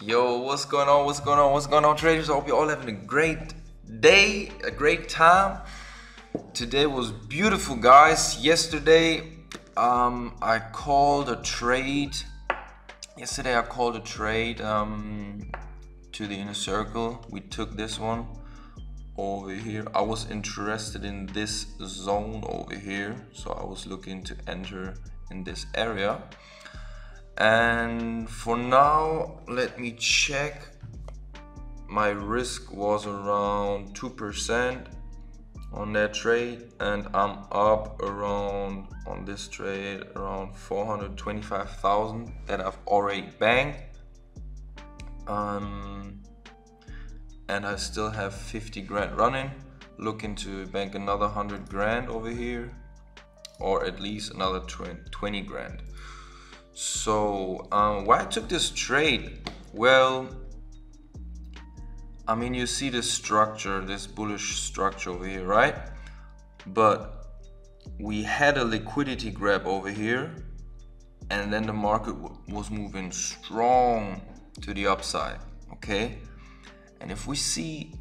Yo, what's going on? What's going on? What's going on, traders? I hope you're all having a great day, a great time. Today was beautiful, guys. Yesterday, I called a trade. Yesterday, I called a trade to the inner circle. We took this one over here. I was interested in this zone over here, so I was looking to enter in this area. And for now, let me check. My risk was around 2% on that trade, and I'm up around on this trade around 425,000 that I've already banked. And I still have 50 grand running. Looking to bank another 100 grand over here, or at least another 20 grand. So why I took this trade? Well, I mean, you see this structure, this bullish structure over here, right? But we had a liquidity grab over here, and then the market was moving strong to the upside, okay? And if we see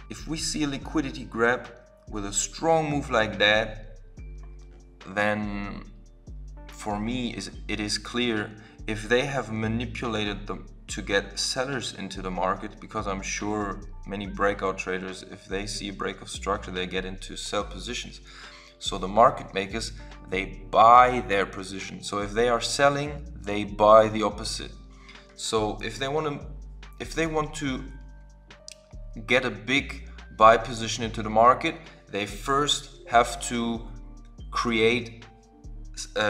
a liquidity grab with a strong move like that, then for me it is clear if they have manipulated them to get sellers into the market, because I'm sure many breakout traders, if they see a break of structure, they get into sell positions. So the market makers, they buy their position. So if they are selling, they buy the opposite. So if they want to get a big buy position into the market, they first have to create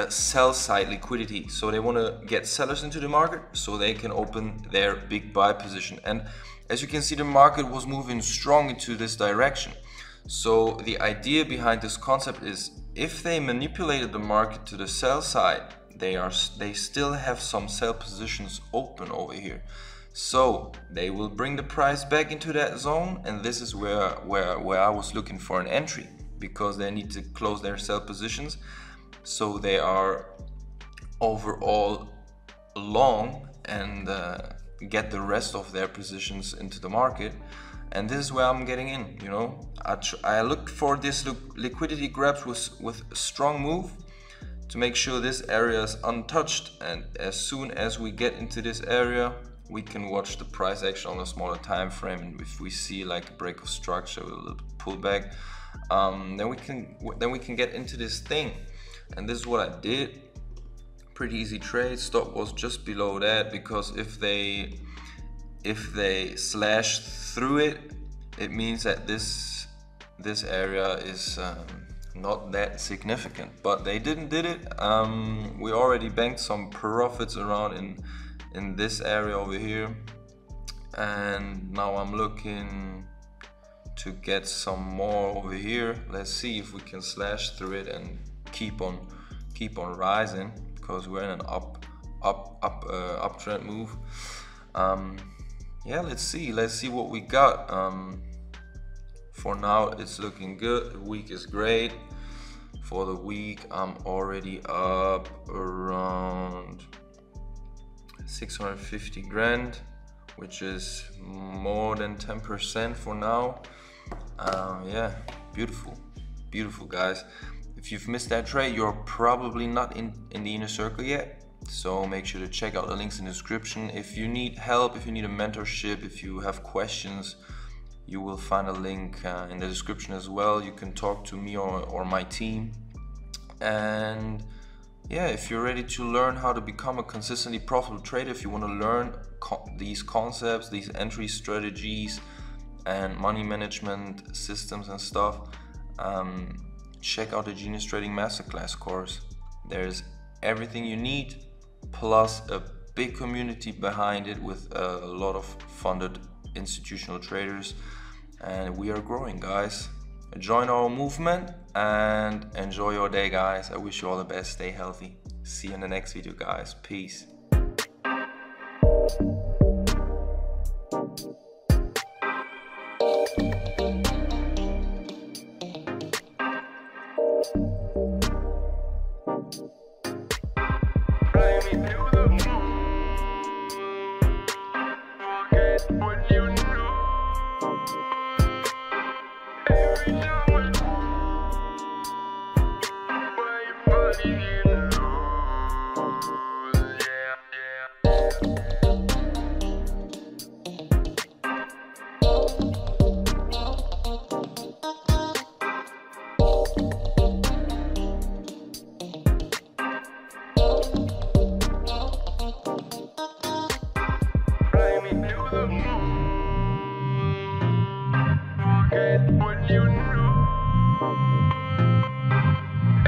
sell side liquidity. So they want to get sellers into the market so they can open their big buy position. And as you can see, the market was moving strong into this direction. So the idea behind this concept is, if they manipulated the market to the sell side, they still have some sell positions open over here. So they will bring the price back into that zone, and this is where I was looking for an entry, because they need to close their sell positions. So they are overall long and get the rest of their positions into the market. And this is where I'm getting in, you know. I look for this liquidity grabs with a strong move to make sure this area is untouched. And as soon as we get into this area, we can watch the price action on a smaller time frame. And if we see like a break of structure, a little pullback, then we can get into this thing. And this is what I did. Pretty easy trade. Stop was just below that, because if they slash through it, it means that this area is not that significant. But they did it. We already banked some profits around in this area over here, and now I'm looking to get some more over here. Let's see if we can slash through it and keep on rising, because we're in an uptrend move. Yeah, let's see what we got. For now it's looking good. The week is great. For the week I'm already up around 650 grand, which is more than 10% for now. Yeah, beautiful guys. If you've missed that trade, you're probably not in the inner circle yet. So make sure to check out the links in the description. If you need help, if you need a mentorship, if you have questions, you will find a link in the description as well. You can talk to me or my team. And yeah, if you're ready to learn how to become a consistently profitable trader, if you want to learn these concepts, these entry strategies and money management systems and stuff, check out the Genius Trading Masterclass course. There's everything you need, plus a big community behind it with a lot of funded institutional traders, and we are growing, guys. Join our movement and enjoy your day, guys. I wish you all the best. Stay healthy. See you in the next video, guys. Peace.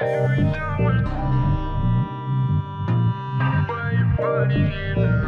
Every now and then, my body's in